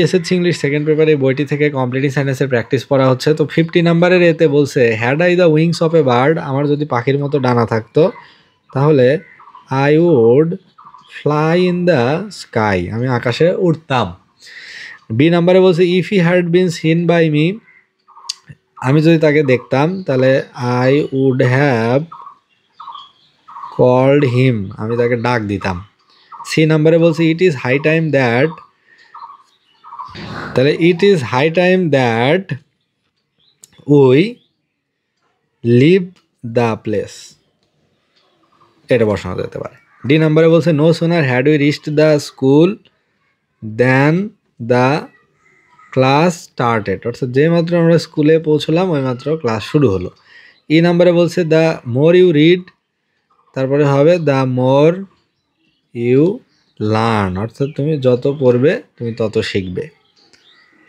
SSC English second পেপারে এই বইটি থেকে কমপ্লিটিং সেন্টেন্সের প্র্যাকটিস করা হচ্ছে। তো 50 নাম্বারের এতে বলছে had I the wings of a bird, আমার যদি পাখির মতো ডানা থাকতো তাহলে I would fly in the sky, আমি আকাশে উড়তাম। বি নাম্বারে বলছে if he had been seen by me, আমি যদি তাকে দেখতাম তাহলে I would have called him, আমি তাকে ডাক দিতাম। সি নাম্বারে বলছে it is high time that, তাহলে it is high time that we leave the place, এটা বসানো যেতে পারে। ডি নাম্বারে বলছে no sooner had we reached the school then the class started, অর্থাৎ যে মাত্র আমরা স্কুলে পৌঁছলাম ওই মাত্র ক্লাস শুরু হলো। ই নাম্বারে বলছে দ্য মোর ইউ রিড, তারপরে হবে দ্য মোর ইউ লার্ন, অর্থাৎ তুমি যত পড়বে তুমি তত শিখবে।